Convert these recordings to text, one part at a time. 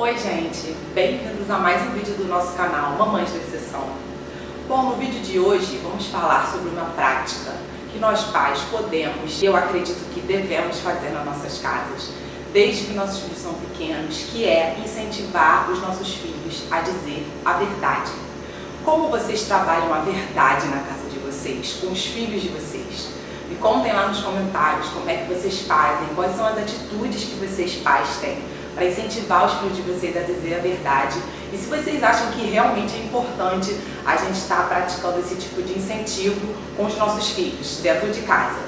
Oi gente, bem-vindos a mais um vídeo do nosso canal Mamães da Exceção. Bom, no vídeo de hoje vamos falar sobre uma prática que nós pais podemos e eu acredito que devemos fazer nas nossas casas, desde que nossos filhos são pequenos, que é incentivar os nossos filhos a dizer a verdade. Como vocês trabalham a verdade na casa de vocês, com os filhos de vocês? Me contem lá nos comentários como é que vocês fazem, quais são as atitudes que vocês pais têm para incentivar os filhos de vocês a dizer a verdade. E se vocês acham que realmente é importante a gente estar praticando esse tipo de incentivo com os nossos filhos dentro de casa.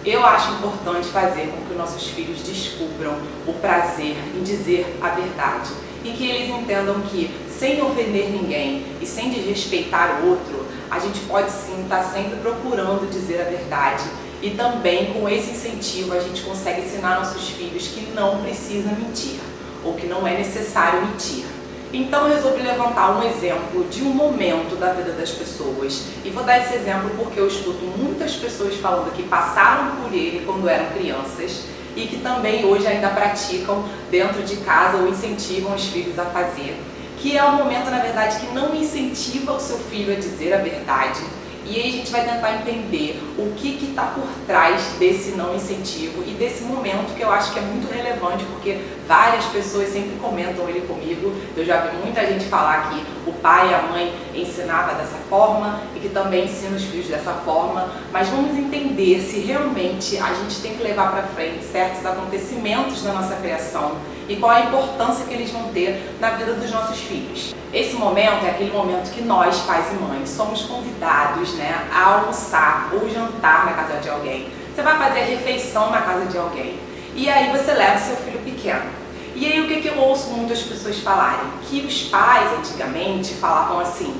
Eu acho importante fazer com que os nossos filhos descubram o prazer em dizer a verdade e que eles entendam que, sem ofender ninguém e sem desrespeitar o outro, a gente pode sim estar sempre procurando dizer a verdade. E também com esse incentivo a gente consegue ensinar nossos filhos que não precisa mentir ou que não é necessário mentir. Então eu resolvi levantar um exemplo de um momento da vida das pessoas. E vou dar esse exemplo porque eu escuto muitas pessoas falando que passaram por ele quando eram crianças e que também hoje ainda praticam dentro de casa ou incentivam os filhos a fazer. Que é um momento, na verdade, que não incentiva o seu filho a dizer a verdade. E aí a gente vai tentar entender o que está por trás desse não incentivo e desse momento que eu acho que é muito relevante, porque várias pessoas sempre comentam ele comigo. Eu já vi muita gente falar que o pai e a mãe ensinava dessa forma e que também ensina os filhos dessa forma, mas vamos entender se realmente a gente tem que levar para frente certos acontecimentos da nossa criação e qual a importância que eles vão ter na vida dos nossos filhos. Esse momento é aquele momento que nós, pais e mães, somos convidados, a almoçar ou jantar na casa de alguém. Você vai fazer a refeição na casa de alguém e aí você leva seu filho pequeno. E aí o que eu ouço muitas pessoas falarem? Que os pais antigamente falavam assim: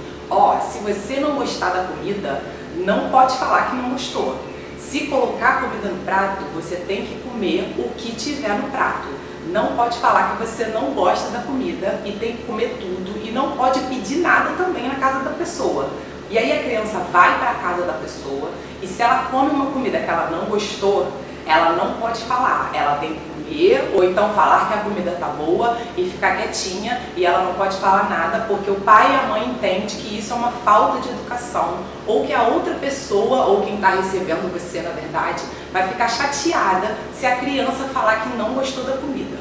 se você não gostar da comida, não pode falar que não gostou. Se colocar a comida no prato, você tem que comer o que tiver no prato. Não pode falar que você não gosta da comida e tem que comer tudo e não pode pedir nada também na casa da pessoa. E aí a criança vai para a casa da pessoa e se ela come uma comida que ela não gostou, ela não pode falar, ela tem que comer ou então falar que a comida tá boa e ficar quietinha e ela não pode falar nada porque o pai e a mãe entendem que isso é uma falta de educação ou que a outra pessoa ou quem está recebendo você, na verdade, vai ficar chateada se a criança falar que não gostou da comida.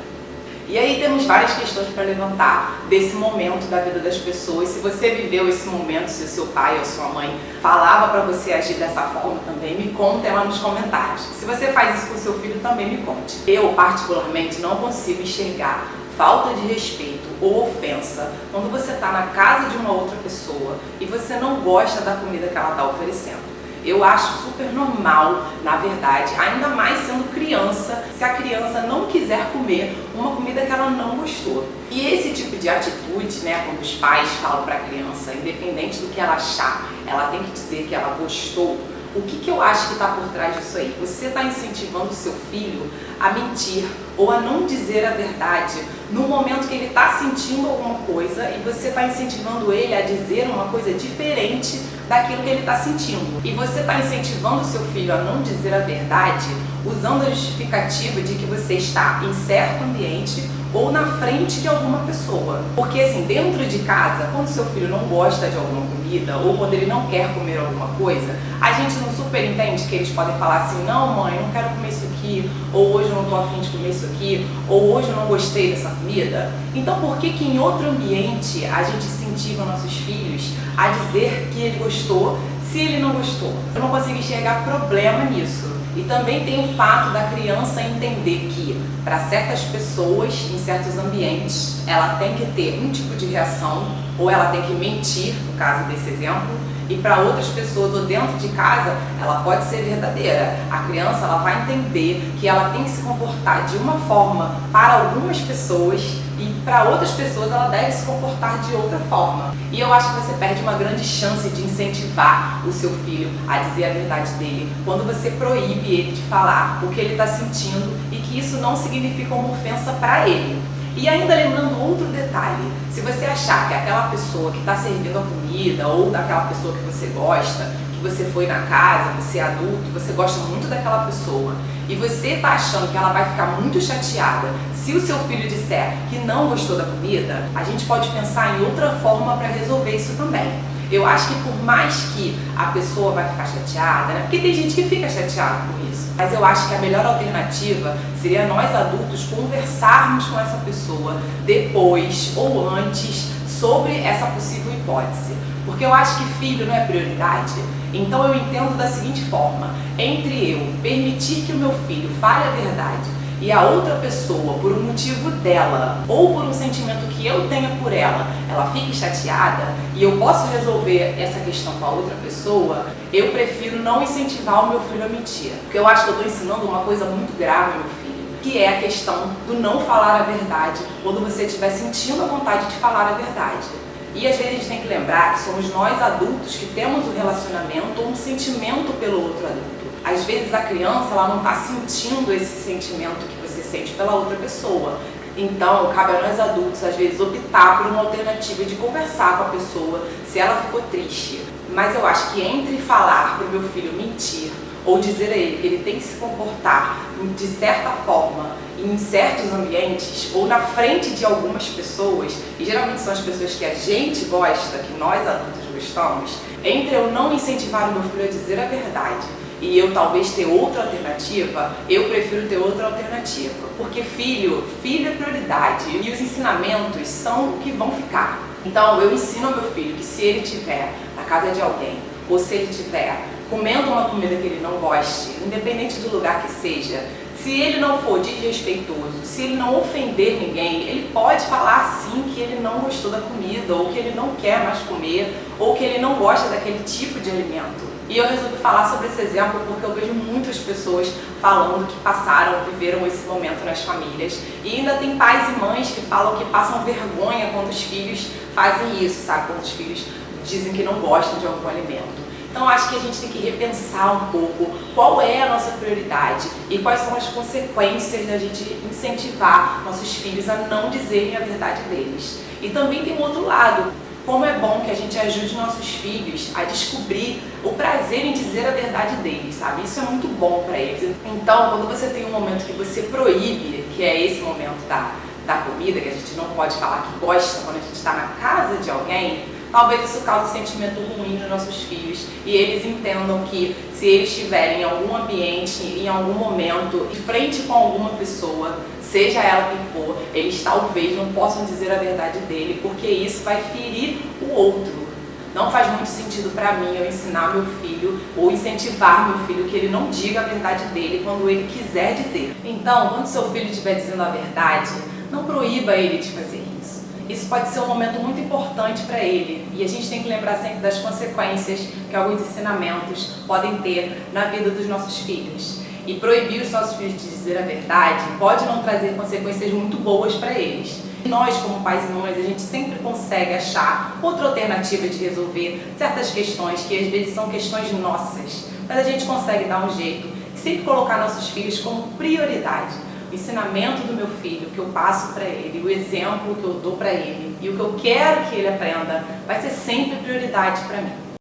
E aí temos várias questões para levantar desse momento da vida das pessoas. Se você viveu esse momento, se o seu pai ou sua mãe falava para você agir dessa forma também, me conta lá nos comentários. Se você faz isso com o seu filho, também me conte. Eu, particularmente, não consigo enxergar falta de respeito ou ofensa quando você está na casa de uma outra pessoa e você não gosta da comida que ela está oferecendo. Eu acho super normal, na verdade, ainda mais sendo criança, se a criança não quiser comer uma comida que ela não gostou. E esse tipo de atitude, quando os pais falam para a criança, independente do que ela achar, ela tem que dizer que ela gostou. O que eu acho que está por trás disso aí? Você está incentivando o seu filho a mentir ou a não dizer a verdade no momento que ele está sentindo alguma coisa e você está incentivando ele a dizer uma coisa diferente daquilo que ele está sentindo. E você está incentivando o seu filho a não dizer a verdade usando a justificativa de que você está em certo ambiente ou na frente de alguma pessoa. Porque assim, dentro de casa, quando seu filho não gosta de alguma comida ou quando ele não quer comer alguma coisa, a gente não super entende que eles podem falar assim: não mãe, eu não quero comer isso aqui, ou hoje eu não estou afim de comer isso aqui, ou hoje eu não gostei dessa comida. Então por que em outro ambiente a gente incentiva nossos filhos a dizer que ele gostou se ele não gostou? Eu não consigo enxergar problema nisso. E também tem o fato da criança entender que, para certas pessoas, em certos ambientes, ela tem que ter um tipo de reação, ou ela tem que mentir, no caso desse exemplo, e para outras pessoas, ou dentro de casa, ela pode ser verdadeira. A criança ela vai entender que ela tem que se comportar de uma forma para algumas pessoas e para outras pessoas ela deve se comportar de outra forma. E eu acho que você perde uma grande chance de incentivar o seu filho a dizer a verdade dele quando você proíbe ele de falar o que ele está sentindo e que isso não significa uma ofensa para ele. E ainda lembrando outro detalhe, se você achar que aquela pessoa que está servindo a comida ou daquela pessoa que você gosta, que você foi na casa, você é adulto, você gosta muito daquela pessoa e você está achando que ela vai ficar muito chateada se o seu filho disser que não gostou da comida, a gente pode pensar em outra forma para resolver isso também. Eu acho que por mais que a pessoa vai ficar chateada, né? Porque tem gente que fica chateada com isso, mas eu acho que a melhor alternativa seria nós adultos conversarmos com essa pessoa depois ou antes sobre essa possível hipótese. Porque eu acho que filho não é prioridade. Então eu entendo da seguinte forma: entre eu permitir que o meu filho fale a verdade e a outra pessoa, por um motivo dela ou por um sentimento que eu tenha por ela, ela fique chateada e eu posso resolver essa questão com a outra pessoa, eu prefiro não incentivar o meu filho a mentir. Porque eu acho que eu estou ensinando uma coisa muito grave ao meu filho, que é a questão do não falar a verdade quando você estiver sentindo a vontade de falar a verdade. E às vezes a gente tem que lembrar que somos nós adultos que temos um relacionamento ou um sentimento pelo outro adulto. Às vezes a criança ela não está sentindo esse sentimento que você sente pela outra pessoa. Então cabe a nós adultos às vezes optar por uma alternativa de conversar com a pessoa se ela ficou triste. Mas eu acho que entre falar para o meu filho mentir ou dizer a ele que ele tem que se comportar de certa forma em certos ambientes ou na frente de algumas pessoas, e geralmente são as pessoas que a gente gosta, que nós adultos gostamos, entre eu não incentivar o meu filho a dizer a verdade e eu talvez ter outra alternativa, eu prefiro ter outra alternativa. Porque filho é prioridade e os ensinamentos são o que vão ficar. Então eu ensino ao meu filho que se ele estiver na casa de alguém ou se ele estiver comendo uma comida que ele não goste, independente do lugar que seja, se ele não for desrespeitoso, se ele não ofender ninguém, ele pode falar sim que ele não gostou da comida, ou que ele não quer mais comer, ou que ele não gosta daquele tipo de alimento. E eu resolvi falar sobre esse exemplo porque eu vejo muitas pessoas falando que passaram, viveram esse momento nas famílias. E ainda tem pais e mães que falam que passam vergonha quando os filhos fazem isso, sabe? Quando os filhos dizem que não gostam de algum alimento. Então acho que a gente tem que repensar um pouco qual é a nossa prioridade e quais são as consequências da gente incentivar nossos filhos a não dizerem a verdade deles. E também tem um outro lado, como é bom que a gente ajude nossos filhos a descobrir o prazer em dizer a verdade deles, sabe? Isso é muito bom para eles. Então, quando você tem um momento que você proíbe, que é esse momento da comida, que a gente não pode falar que gosta quando a gente está na casa de alguém, talvez isso cause um sentimento ruim nos nossos filhos e eles entendam que se eles estiverem em algum ambiente, em algum momento, de frente com alguma pessoa, seja ela quem for, eles talvez não possam dizer a verdade dele, porque isso vai ferir o outro. Não faz muito sentido para mim eu ensinar meu filho ou incentivar meu filho que ele não diga a verdade dele quando ele quiser dizer. Então, quando seu filho estiver dizendo a verdade, não proíba ele de fazer isso. Isso pode ser um momento muito importante para ele e a gente tem que lembrar sempre das consequências que alguns ensinamentos podem ter na vida dos nossos filhos. E proibir os nossos filhos de dizer a verdade pode não trazer consequências muito boas para eles. Nós, como pais e mães, a gente sempre consegue achar outra alternativa de resolver certas questões que às vezes são questões nossas, mas a gente consegue dar um jeito e sempre colocar nossos filhos como prioridade. O ensinamento do meu filho que eu passo para ele, o exemplo que eu dou para ele e o que eu quero que ele aprenda vai ser sempre prioridade para mim.